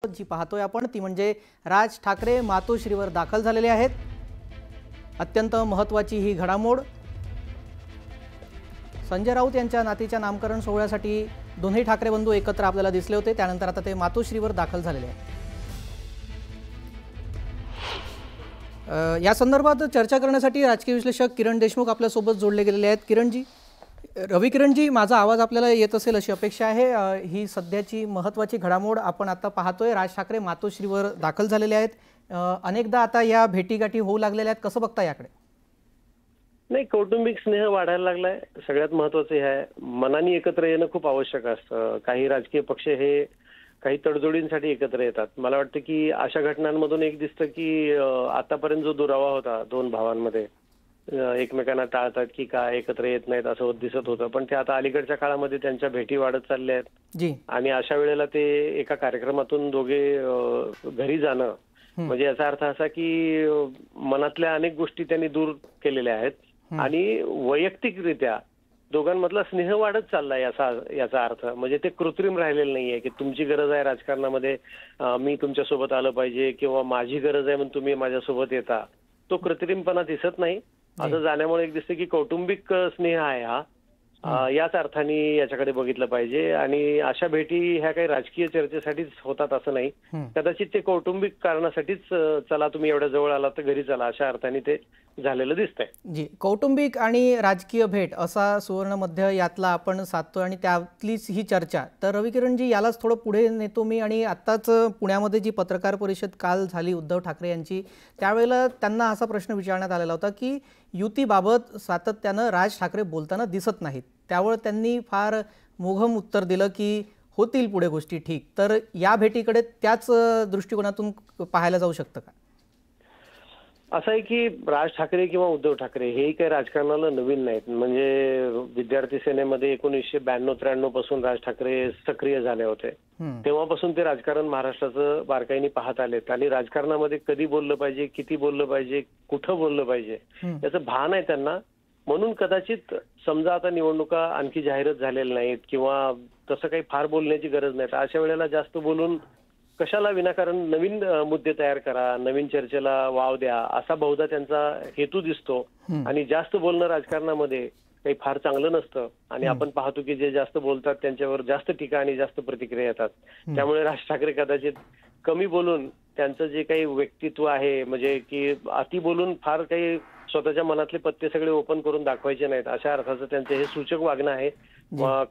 जी पाहतोय आपण ती म्हणजे राज ठाकरे मातोश्रीवर दाखल झालेले आहेत। अत्यंत महत्त्वाची ही घडामोड। संजय राऊत यांच्या नातीच्या नामकरण सोहळ्यासाठी दोन्ही ठाकरे बंधू एकत्र आपल्याला दिसले होते, त्यानंतर आता ते मातोश्रीवर दाखल झालेले आहेत। या संदर्भात चर्चा करण्यासाठी राजकीय विश्लेषक किरण देशमुख आपल्या सोबत जोडले गेलेले आहेत। किरणजी, रवी किरणजी, माझा आवाज आपल्याला येत असेल अशी अपेक्षा आहे। ही सध्याची महत्त्वाची घडामोड आपण आता पाहतोय। राज ठाकरे मातोश्रीवर दाखल झालेले आहेत। अनेकदा आता या भेटीगाठी होऊ लागलेल्या आहेत, कसं बघता याकडे? नाही, कौटुंबिक स्नेह वाढायला लागलाय। सगळ्यात महत्त्वाचं हे आहे, मनाने एकत्र येणं खूप आवश्यक असतं। काही राजकीय पक्ष हे काही तडजोडींसाठी एकत्र येतात। मला वाटतं की अशा घटनांमधून एक दिसतं की आतापर्यंत जो दुरावा होता दोन भावांमध्ये, एकमेकांना टाळतात की काय एकत्र येत नाहीत असं दिसत होतं, पण ते आता अलीकडच्या काळामध्ये त्यांच्या भेटी वाढत चालल्या आहेत। आणि अशा वेळेला ते एका कार्यक्रमातून दोघे घरी जाणं म्हणजे याचा अर्थ असा की मनातल्या अनेक गोष्टी त्यांनी दूर केलेल्या आहेत आणि वैयक्तिकरित्या दोघांमधला स्नेह वाढत चाललाय याचा अर्थ म्हणजे ते कृत्रिम राहिलेलं नाहीये की तुमची गरज आहे राजकारणामध्ये, मी तुमच्यासोबत आलं पाहिजे किंवा माझी गरज आहे म्हणून तुम्ही माझ्यासोबत येता, तो कृत्रिमपणा दिसत नाही। असं जाण्यामुळे एक दिसतं की कौटुंबिक स्नेह आहे हा, याच अर्थाने याच्याकडे बघितलं पाहिजे। आणि अशा भेटी ह्या काही राजकीय चर्चेसाठीच होतात असं नाही, कदाचित ते कौटुंबिक कारणासाठीच, चला तुम्ही एवढ्या जवळ आलात तर घरी चला, अशा अर्थाने ते झालेलं दिसतंय। जी, कौटुंबिक आणि राजकीय भेट असा सुवर्ण मध्य यातला आपण साधतो आणि त्यातलीच ही चर्चा। तर रवी किरणजी, यालाच थोडं पुढे नेतो मी। आणि आत्ताच पुण्यामध्ये जी पत्रकार परिषद काल झाली उद्धव ठाकरे यांची, त्यावेळेला त्यांना असा प्रश्न विचारण्यात आलेला होता की युतीबाबत सातत्यानं राज ठाकरे बोलताना दिसत नाहीत। त्यावर त्यांनी फार मोघम उत्तर दिलं की होतील पुढे गोष्टी ठीक। तर या भेटीकडे त्याच दृष्टिकोनातून पाहायला जाऊ शकतं का? असं आहे की राज ठाकरे किंवा उद्धव ठाकरे हे काही राजकारणाला नवीन नाहीत। म्हणजे विद्यार्थी सेनेमध्ये 1992-93 पासून राज ठाकरे सक्रिय झाले होते, तेव्हापासून ते राजकारण महाराष्ट्राचं बारकाईने पाहत आलेत आणि राजकारणामध्ये कधी बोललं पाहिजे, किती बोललं पाहिजे, कुठं बोललं पाहिजे याचं भान आहे त्यांना। म्हणून कदाचित समजा आता निवडणुका आणखी जाहीरच झालेल्या नाहीत किंवा तसं काही फार बोलण्याची गरज नाही, अशा वेळेला जास्त बोलून कशाला विनाकारण नवीन मुद्दे तयार करा, नवीन चर्चेला वाव द्या, असा बहुधा त्यांचा हेतू दिसतो। आणि जास्त बोलणं राजकारणामध्ये काही फार चांगलं नसतं आणि आपण पाहतो की जे जास्त बोलतात त्यांच्यावर जास्त टीका आणि जास्त प्रतिक्रिया येतात। त्यामुळे राज ठाकरे कदाचित कमी बोलून त्यांचं जे काही व्यक्तित्व आहे, म्हणजे की अति बोलून फार काही स्वतःच्या मनातले पत्ते सगळे ओपन करून दाखवायचे नाहीत, अशा अर्थाचं त्यांचं हे सूचक वागणं आहे।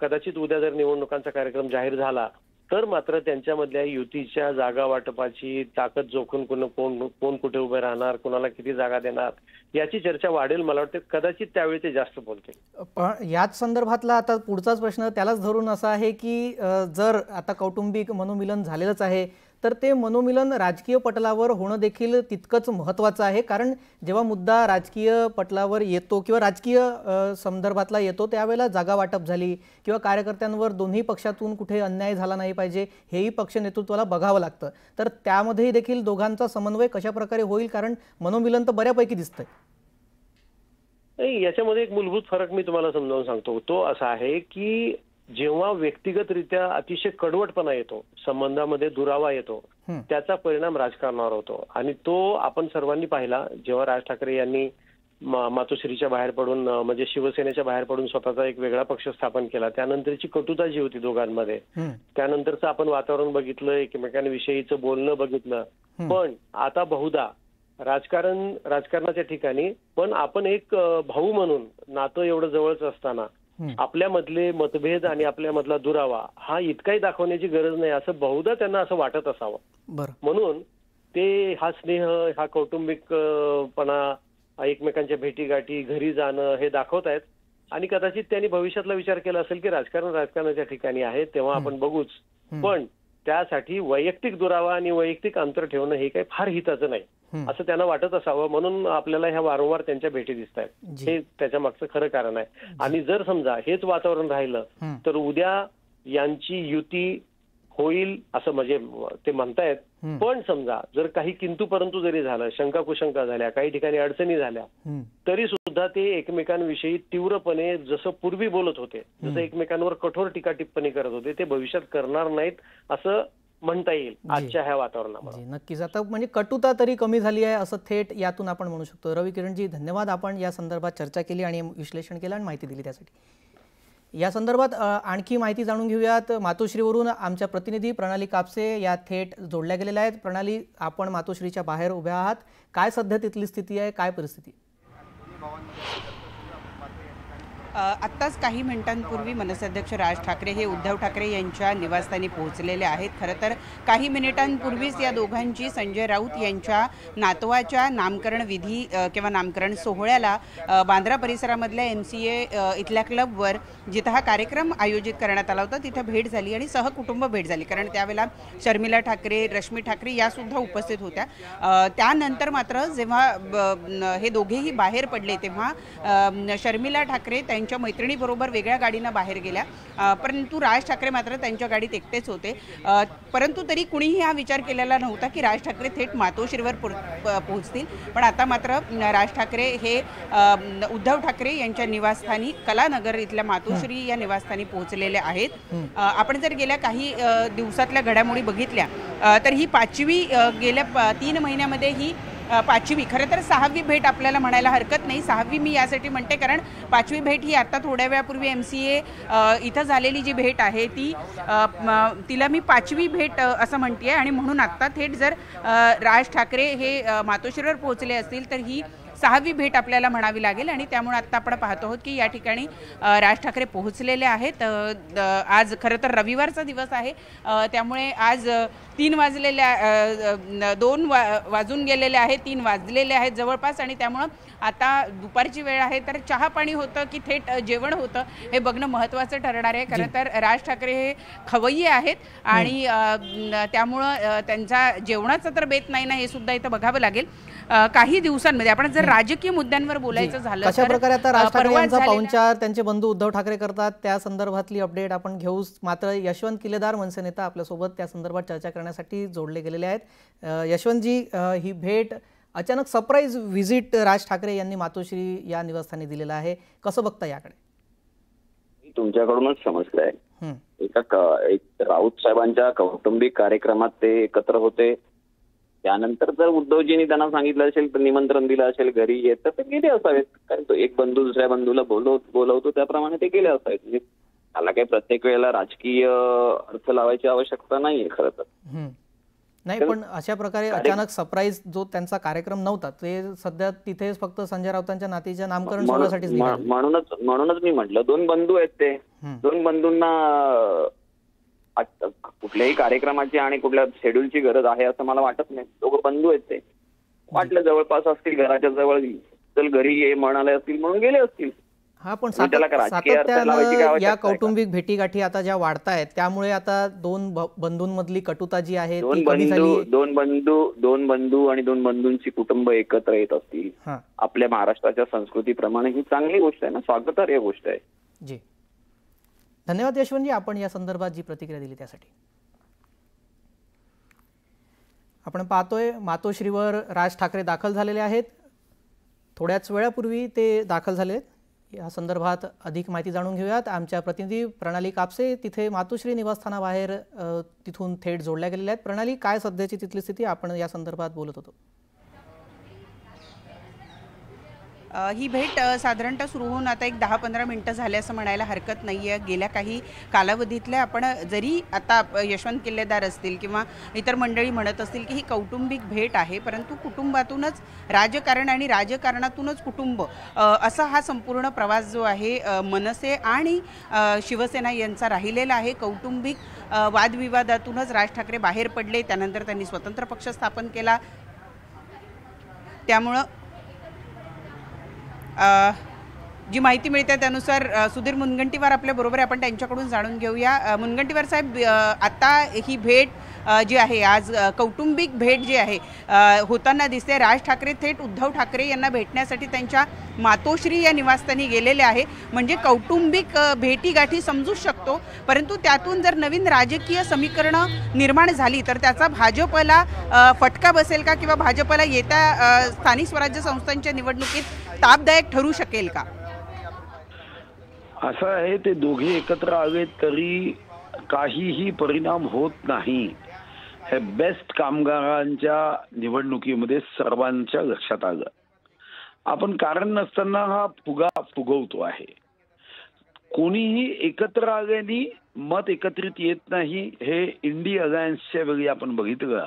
कदाचित उद्या जर निवडणुकांचा कार्यक्रम जाहीर झाला तर मात्र त्यांच्यामधल्या युतीच्या जागा वाटपाची ताकद जोखून कोण कुठे उभे राहणार, कोणाला किती जागा देणार, याची चर्चा वाढेल। मला वाटतं कदाचित त्यावेळी ते जास्त बोलतील। पण याच संदर्भातला आता पुढचाच प्रश्न त्यालाच धरून असा आहे की जर आता कौटुंबिक मनोमिलन झालेलंच आहे तर ते मनोमिलन राजकीय पटलावर होणं देखील तितकंच महत्त्वाचं आहे। कारण जेव्हा मुद्दा राजकीय पटलावर येतो किंवा राजकीय संदर्भातला येतो त्यावेळेला जागा वाटप झाली किंवा कार्यकर्त्यांवर दोन्ही पक्षातून कुठे अन्याय झाला नाही पाहिजे हेही पक्ष नेतृत्वाला बघावं लागतं। तर त्यामध्येही देखील दोघांचा समन्वय कशा प्रकारे होईल, कारण मनोमिलन तर बऱ्यापैकी दिसतंय। नाही, याच्यामध्ये एक मूलभूत फरक मी तुम्हाला समजावून सांगतो, तो असा आहे की जेव्हा व्यक्तिगतरित्या अतिशय कडवटपणा येतो, संबंधामध्ये दुरावा येतो, त्याचा परिणाम राजकारणावर होतो। आणि तो आपण सर्वांनी पाहिला जेव्हा राज ठाकरे यांनी मातोश्रीच्या बाहेर पडून, म्हणजे शिवसेनेच्या बाहेर पडून स्वतःचा एक वेगळा पक्ष स्थापन केला, त्यानंतरची कटुता जी होती दोघांमध्ये, त्यानंतरचं आपण वातावरण बघितलं, एकमेकांविषयीचं बोलणं बघितलं। पण आता बहुधा राजकारणाच्या ठिकाणी पण आपण एक भाऊ म्हणून नातं एवढं जवळच असताना आपल्यामधले मतभेद आणि आपल्यामधला दुरावा हा इतकाही दाखवण्याची गरज नाही, असं बहुधा त्यांना असं वाटत असावं। म्हणून ते हा स्नेह, हा कौटुंबिकपणा, एकमेकांच्या भेटीगाठी, घरी जाणं हे दाखवतायत। आणि कदाचित त्यांनी भविष्यातला विचार केला असेल की राजकारणाच्या ठिकाणी आहे तेव्हा आपण बघूच, पण त्यासाठी वैयक्तिक दुरावा आणि वैयक्तिक अंतर ठेवणं हे काही फार हिताचं नाही असं त्यांना वाटत असावं। म्हणून आपल्याला ह्या वारंवार त्यांच्या भेटी दिसत आहेत, हे त्याच्या मागचं खरं कारण आहे। आणि जर समजा हेच वातावरण राहिलं तर उद्या यांची युती होईल असं म्हणजे ते म्हणतायत, पण समजा जर काही किंतु परंतु जरी झालं, शंका कुशंका झाल्या, काही ठिकाणी अडचणी झाल्या, तरी सुद्धा ते एकमेकांविषयी तीव्रपणे जसं पूर्वी बोलत होते, जसं एकमेकांवर कठोर टीका टिप्पणी करत होते, ते भविष्यात करणार नाहीत असं म्हणता येईल आजच्या ह्या वातावरणामुळे. नक्कीच. आता म्हणजे कटुता तरी कमी झाली आहे असं थेट यातून आपण म्हणू शकतो. रवी किरणजी, धन्यवाद. आपण या संदर्भात चर्चा केली आणि विश्लेषण केलं आणि माहिती दिली त्यासाठी. या संदर्भात आणखी माहिती जाणून घेऊयात. मातोश्रीवरून आमच्या प्रतिनिधी प्रणाली कापसे या थेट जोडल्या गेलेल्या आहेत. प्रणाली, आपण मातोश्रीच्या बाहेर उभ्या आहात. काय सध्या तिथली स्थिती आहे, काय परिस्थिती? आत्ताच काही मिनिटांपूर्वी मनसे अध्यक्ष राज ठाकरे हे उद्धव ठाकरे यांच्या निवासस्थानी पोहोचलेले आहेत. खरं तर काही मिनिटांपूर्वीच या दोघांची संजय राऊत यांच्या नातवाच्या नामकरण विधी किंवा नामकरण सोहळ्याला बांद्रा परिसरामधल्या MCA इथल्या क्लबवर जिथं हा कार्यक्रम आयोजित करण्यात आला होता तिथं भेट झाली आणि सहकुटुंब भेट झाली. कारण त्यावेळेला शर्मिला ठाकरे, रश्मी ठाकरे यासुद्धा उपस्थित होत्या. त्यानंतर मात्र जेव्हा हे दोघेही बाहेर पडले तेव्हा शर्मिला ठाकरे त्यांच्या मैत्रिणीबरोबर वेगळ्या गाडीनं बाहेर गेल्या, परंतु राज ठाकरे मात्र त्यांच्या गाडीत एकटेच होते. परंतु तरी कुणीही हा विचार केलेला नव्हता की राज ठाकरे थेट मातोश्रीवर पोहोचतील. पण आता मात्र राज ठाकरे हे उद्धव ठाकरे यांच्या निवासस्थानी कलानगर इथल्या मातोश्री या निवासस्थानी पोहोचलेले आहेत. आपण जर गेल्या काही दिवसातल्या घडामोडी बघितल्या तर ही पाचवी गेल्या 3 महिन्यामध्ये ही पाचवी, खरं तर 6वी भेट आपल्याला म्हणायला हरकत नाही. 6वी मी यासाठी म्हणते कारण 5वी भेट ही आता थोड्या वेळापूर्वी MCA इथं झालेली जी भेट आहे तिला मी 5वी भेट असं म्हणते आणि म्हणून आत्ता थेट जर राज ठाकरे हे मातोश्रीवर पोहोचले असतील तर ही 6वी भेट आपल्याला म्हणावी लागेल. आणि त्यामुळे आत्ता आपण पाहतो आहोत की या ठिकाणी राज ठाकरे पोहोचलेले आहेत. आज खरं तर रविवारचा दिवस आहे, त्यामुळे आज 3 वाजून गेलेले आहेत, 3 वाजलेले आहेत जवळपास. आणि त्यामुळं आता दुपारची वेळ आहे तर चहा पाणी होतं की थेट जेवण होतं हे बघणं महत्त्वाचं ठरणार आहे. खरं तर राज ठाकरे हे खवय्ये आहेत आणि त्यामुळं त्यांचा जेवणाचा तर बेत नाही ना, हे सुद्धा इथं बघावं लागेल. काही दिवसांमध्ये आपण जर राजकीय मुद्द्यांवर बोलायचं झालं कशा प्रकारे आता राज ठाकरे यांचा पाहुणचार त्यांचे बंधू उद्धव ठाकरे करतात त्या संदर्भातली अपडेट आपण घेऊ. मात्र यशवंत किल्लेदार मनसे नेता आपल्या सोबत त्या संदर्भात चर्चा करण्यासाठी जोडले गेलेले आहेत. यशवंतजी, ही भेट अचानक सरप्राईज व्हिजिट राज ठाकरे यांनी मातोश्री या निवासस्थानी दिलेला आहे, कसं बघता याकडे? तुमच्याकडूनच समजलंय. एक राऊत साहेबांच्या कौटुंबिक कार्यक्रमात ते एकत्र होते. त्यानंतर जर उद्धवजींनी त्यांना सांगितलं असेल तर निमंत्रण दिलं असेल घरी येत तर ते गेले असावेत. कारण तो एक बंधू दुसऱ्या बंधूला बोलवतो त्याप्रमाणे ते गेले असावेत. म्हणजे त्याला काही प्रत्येक वेळेला राजकीय अर्थ लावायची आवश्यकता नाहीये खरं तर. नाही, पण अशा प्रकारे अचानक सरप्राईज जो त्यांचा कार्यक्रम नव्हता ते सध्या तिथेच फक्त संजय राऊतांच्या नातीच्या नामकरण सोहळ्यासाठीच म्हणूनच मी म्हटलं 2 बंधू आहेत ते. 2 बंधूंना कुठल्याही कार्यक्रमाची आणि कुठल्या शेड्यूलची गरज आहे असं मला वाटत नाही. 2 बंधू आहेत ते. वाटलं जवळपास असतील, घराच्या जवळ चल घरी ये म्हणाले असतील म्हणून गेले असतील. हा, पण सातत्यानं या कौटुंबिक भेटीगाठी आता ज्या वाढतायत त्यामुळे आता 2 बंधूंमधली कटुता जी आहे ती कमी झाली. 2 बंधू आणि 2 बंधूंची कुटुंब एकत्र येत असतील आपल्या महाराष्ट्राच्या संस्कृतीप्रमाणे ही चांगली गोष्ट आहे ना, स्वागतार्ह गोष्ट आहे. जी, धन्यवाद यशवंतजी, आपण या संदर्भात जी प्रतिक्रिया दिली त्यासाठी. आपण पाहतोय मातोश्रीवर राज ठाकरे दाखल झालेले आहेत. थोड्याच वेळापूर्वी ते दाखल झालेत. या संदर्भात अधिक माहिती जाणून घेऊयात. आमच्या प्रतिनिधी प्रणाली कापसे तिथे मातोश्री निवासस्थानाबाहेर तिथून थेट जोडल्या गेलेल्या आहेत. प्रणाली, काय सध्याची तिथली स्थिती? आपण या संदर्भात बोलत होतो. ही भेट साधारणतः सुरू होऊन आता एक 10-15 मिनिटं झाले असं म्हणायला हरकत नाही आहे. गेल्या काही कालावधीतल्या आपण जरी आता यशवंत किल्लेदार असतील किंवा इतर मंडळी म्हणत असतील की ही कौटुंबिक भेट आहे, परंतु कुटुंबातूनच राजकारण आणि राजकारणातूनच कुटुंब असा हा संपूर्ण प्रवास जो आहे मनसे आणि शिवसेना यांचा राहिलेला आहे. कौटुंबिक वादविवादातूनच राज ठाकरे बाहेर पडले, त्यानंतर त्यांनी स्वतंत्र पक्ष स्थापन केला. त्यामुळं जी माहिती मिळते त्यानुसार सुधीर मुनगंटीवार आपल्या बरोबर आहे, आपण त्यांच्याकडून जाणून घेऊया. मुनगंटीवार साहेब, आता ही भेट जी आहे आज कौटुंबिक भेट जी आहे होताना दिसते. राज ठाकरे थेट उद्धव ठाकरे यांना भेटण्यासाठी त्यांच्या मातोश्री या निवासस्थानी गेलेले आहे. म्हणजे कौटुंबिक भेटीगाठी समजू शकतो, परंतु त्यातून जर नवीन राजकीय समीकरणं निर्माण झाली तर त्याचा भाजपला फटका बसेल का, किंवा भाजपला येत्या स्थानिक स्वराज्य संस्थांच्या निवडणुकीत तापदायक ठरू शकेल का? असं आहे, ते दोघे एकत्र आले तरी काहीही परिणाम होत नाही. हे बेस्ट कामगारांच्या निवडणुकीमध्ये सर्वांच्या लक्षात आलं. आपण कारण नसताना हा फुगा फुगवतो आहे. कोणीही एकत्र आल्याने मत एकत्रित येत नाही. हे इंडी अलायन्सच्या वेळी आपण बघितलं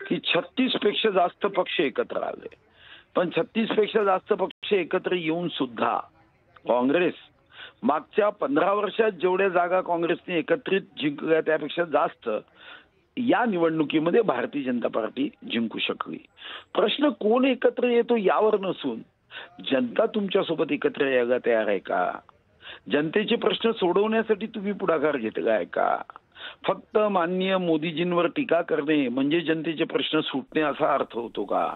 की 36 पेक्षा जास्त पक्ष एकत्र आले. पण 36 पेक्षा जास्त पक्ष एकत्र येऊन सुद्धा काँग्रेस मागच्या 15 वर्षात जेवढ्या जागा काँग्रेसने एकत्रित जिंकल्या त्यापेक्षा जास्त या निवडणुकीमध्ये भारतीय जनता पार्टी जिंकू शकली. प्रश्न कोण एकत्र येतो यावर नसून जनता तुमच्यासोबत एकत्र यायला तयार आहे का? जनतेचे प्रश्न सोडवण्यासाठी तुम्ही पुढाकार घेतला आहे का? फक्त माननीय मोदीजींवर टीका करणे म्हणजे जनतेचे प्रश्न सुटणे असा अर्थ होतो का?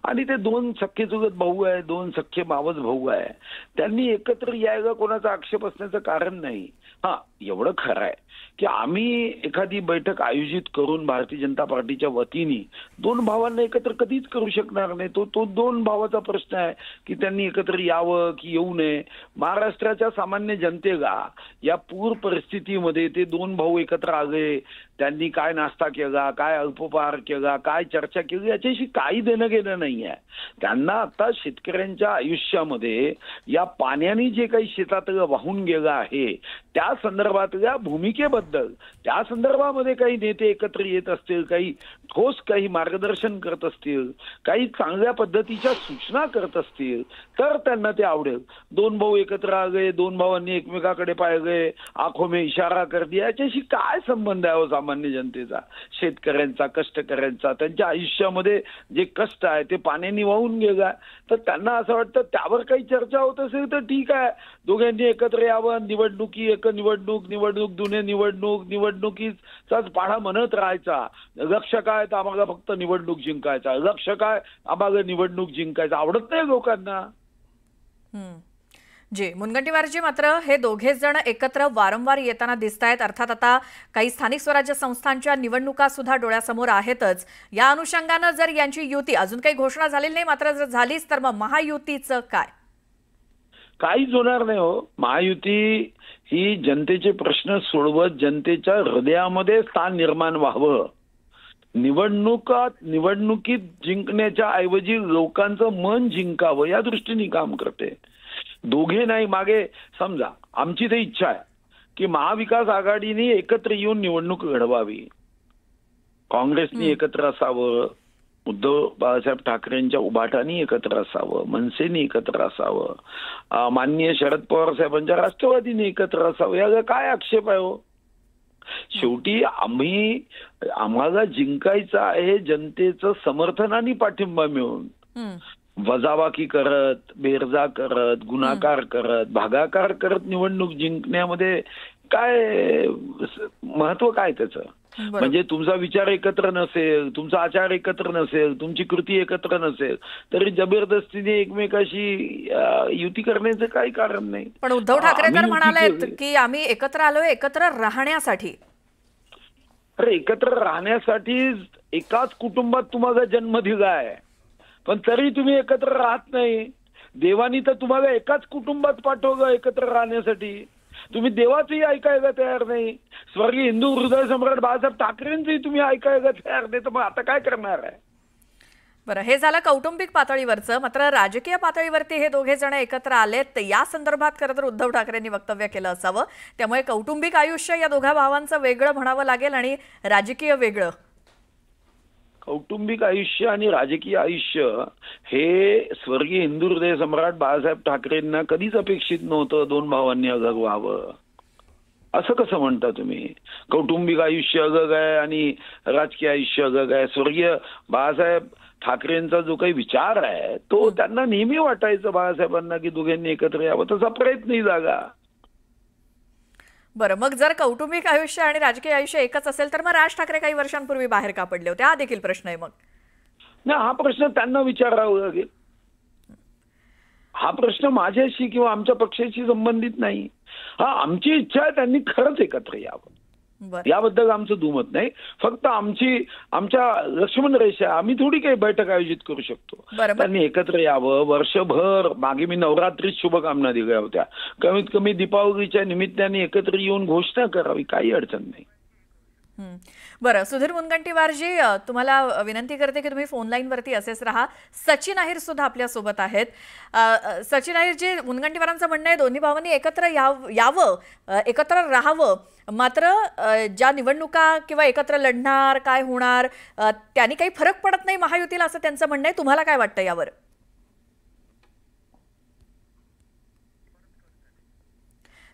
आणि ते दोन सख्खे चुलत भाऊ आहे, दोन सख्खे मावस भाऊ आहे, त्यांनी एकत्र यायला कोणाचा आक्षेप असण्याचं कारण नाही. हा, एवढं खरं आहे की आम्ही एखादी बैठक आयोजित करून भारतीय जनता पार्टीच्या वतीने दोन भावांना एकत्र कधीच करू शकणार नाही. तो दोन भावाचा प्रश्न आहे की त्यांनी एकत्र यावं की येऊ नये. महाराष्ट्राच्या सामान्य जनतेला या पूर परिस्थितीमध्ये ते दोन भाऊ एकत्र आले, त्यांनी काय नाश्ता केला, काय अल्पोपहार केला, काय चर्चा केली याच्याशी काही देणं घेणं नाही आहे. त्यांना आता शेतकऱ्यांच्या आयुष्यामध्ये या पाण्याने जे काही शेतात वाहून गेलं आहे त्या संदर्भातल्या भूमिकेबद्दल, त्या संदर्भामध्ये काही नेते एकत्र येत असतील, काही ठोस काही मार्गदर्शन करत असतील, काही चांगल्या पद्धतीच्या सूचना करत असतील तर त्यांना ते आवडेल. दोन भाऊ एकत्र आले, दोन भावांनी एकमेकाकडे पाहिले, आंखों में इशारा कर दिया, याच्याशी काय संबंध आहे सामान्य जनतेचा, शेतकऱ्यांचा, कष्टकऱ्यांचा? त्यांच्या आयुष्यामध्ये जे कष्ट आहे ते पाण्याने वाहून गेला तर त्यांना असं वाटतं त्यावर काही चर्चा होत असेल तर ठीक आहे, दोघांनी एकत्र यावं, निवडणुकी एक निवडणूक, निवडणूक दुने निवडणूक, निवडणुकीचाच पाढा म्हणत राहायचा. लक्ष काय तर आम्हाला फक्त निवडणूक जिंकायचा, लक्ष काय आम्हाला निवडणूक जिंकायचा. आवडत नाही लोकांना. जी मुनगंटीवारजी, मात्र हे दोघे जण एकत्र वारंवार येताना दिसत आहेत. अर्थात आता काही स्थानिक स्वराज्य संस्थांच्या निवडणुका सुद्धा डोळ्यासमोर आहेतच. या अनुषंगानं जर यांची युती, अजून काही घोषणा झालेली नाही, मात्र जर झालीच तर मग महायुतीचं काय? काहीच होणार नाही हो. महायुती ही जनतेचे प्रश्न सोडवत जनतेच्या हृदयामध्ये स्थान निर्माण व्हावं, निवडणुकीत जिंकण्याच्या ऐवजी लोकांचं मन जिंकावं या दृष्टीने काम करते. दोघे नाही, मागे समजा आमची तर इच्छा आहे की महाविकास आघाडीने एकत्र येऊन निवडणूक लढवावी, काँग्रेसने एकत्र असावं, उद्धव बाळासाहेब ठाकरेंच्या उभाटाने एकत्र असावं, मनसेने एकत्र असावं, माननीय शरद पवार साहेबांच्या राष्ट्रवादीने एकत्र असावं. याला काय आक्षेप आहे हो? शेवटी आम्हाला जिंकायचं आहे जनतेचं समर्थन आणि पाठिंबा मिळून. वजाबाकी करत, बेरजा करत, गुन्हाकार करत, भागाकार करत निवडणूक जिंकण्यामध्ये काय महत्व काय त्याचं? म्हणजे तुमचा विचार एकत्र नसेल, तुमचा आचार एकत्र नसेल, तुमची कृती एकत्र नसेल तरी जबरदस्तीने एकमेकाशी युती करण्याचं काही कारण नाही. पण उद्धव ठाकरे तर म्हणालेत की आम्ही एकत्र आलोय एकत्र राहण्यासाठी. अरे एकत्र राहण्यासाठी एकाच कुटुंबात तुम्हाला जन्म दिला आहे पण तरी तुम्ही एकत्र राहत नाही. देवानी तर तुम्हाला एकाच कुटुंबात पाठवलं एकत्र राहण्यासाठी. तुम्ही देवाचंही ऐकायला तयार नाही. स्वर्गीय हिंदू हृदय सम्राट बाळासाहेब ठाकरेंचंही तुम्ही ऐकायला तयार नाही. तर मग आता काय करणार आहे? बरं, हे झालं कौटुंबिक पातळीवरचं. मात्र राजकीय पातळीवरती हे दोघे जण एकत्र आलेत. या संदर्भात खरं तर उद्धव ठाकरेंनी वक्तव्य केलं असावं. त्यामुळे कौटुंबिक आयुष्य या दोघा भावांचं वेगळं म्हणावं लागेल आणि राजकीय वेगळं. कौटुंबिक आयुष्य आणि राजकीय आयुष्य हे स्वर्गीय हिंदू हृदय सम्राट बाळासाहेब ठाकरेंना कधीच अपेक्षित नव्हतं दोन भावांनी अलग व्हावं. असं कसं म्हणता तुम्ही? कौटुंबिक आयुष्य अलग आहे आणि राजकीय आयुष्य अलग आहे. स्वर्गीय बाळासाहेब ठाकरेंचा जो काही विचार आहे तो त्यांना नेहमी वाटायचं बाळासाहेबांना की दोघांनी एकत्र यावं. तसा प्रयत्नही झाला. बरं, मग जर कौटुंबिक आयुष्य आणि राजकीय आयुष्य एकच असेल तर मग राज ठाकरे काही वर्षांपूर्वी बाहेर का पडले होते? हा देखील प्रश्न आहे. मग नाही, हा प्रश्न त्यांना विचारावा लागेल. हा प्रश्न माझ्याशी किंवा आमच्या पक्षाशी संबंधित नाही. हा, आमची इच्छा आहे त्यांनी खरंच एकत्र यावं, याबद्दल आमचं दुमत नाही. फक्त आमच्या लक्ष्मण रेषा, आम्ही थोडी काही बैठक आयोजित करू शकतो. त्यांनी एकत्र यावं. वर्षभर मागे मी नवरात्रीत शुभकामना दिल्या होत्या. कमीत कमी दीपावलीच्या निमित्ताने एकत्र येऊन घोषणा करावी, काही अडचण नाही. बरं, सुधीर मुनगंटीवारजी, तुम्हाला विनंती करते की तुम्ही फोन लाईनवरती असेच राहा. सचिन अहिर सुद्धा आपल्या सोबत आहेत. सचिन अहिरजी, मुनगंटीवारांचं म्हणणं आहे दोन्ही भावांनी एकत्र यावं, एकत्र राहावं, मात्र ज्या निवडणुका किंवा एकत्र लढणार, काय होणार, त्यांनी काही फरक पडत नाही महायुतीला, असं त्यांचं म्हणणं आहे. तुम्हाला काय वाटतं यावर?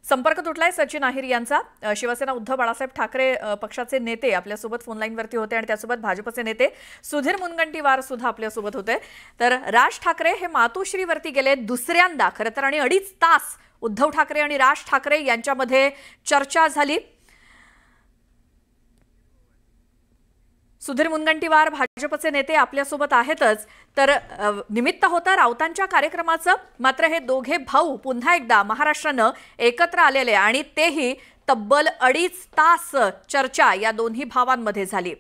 संपर्क तुटलाय सचिन अहिर यांचा. शिवसेना उद्धव बाळासाहेब ठाकरे पक्षाचे नेते आपल्यासोबत फोन लाईनवरती होते आणि त्यासोबत भाजपचे नेते सुधीर मुनगंटीवार सुद्धा आपल्यासोबत होते. तर राज ठाकरे हे मातोश्रीवरती गेले दुसऱ्यांदा खरं तर, आणि 2.5 तास उद्धव ठाकरे आणि राज ठाकरे यांच्यामध्ये चर्चा झाली. सुधीर मुनगंटीवार भाजपचे नेते आपल्यासोबत आहेतच. तर निमित्त होतं राऊतांच्या कार्यक्रमाचं, मात्र हे दोघे भाऊ पुन्हा एकदा महाराष्ट्रानं एकत्र आलेले आणि तेही तब्बल 2.5 तास चर्चा या दोन्ही भावांमध्ये झाली.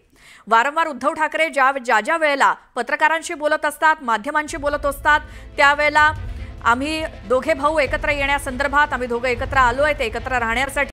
वारंवार उद्धव ठाकरे ज्या वेळेला पत्रकारांशी बोलत असतात, माध्यमांशी बोलत असतात, त्यावेळेला आम्ही दोघे भाऊ एकत्र येण्यासंदर्भात, आम्ही दोघं एकत्र आलोय ते एकत्र राहण्यासाठी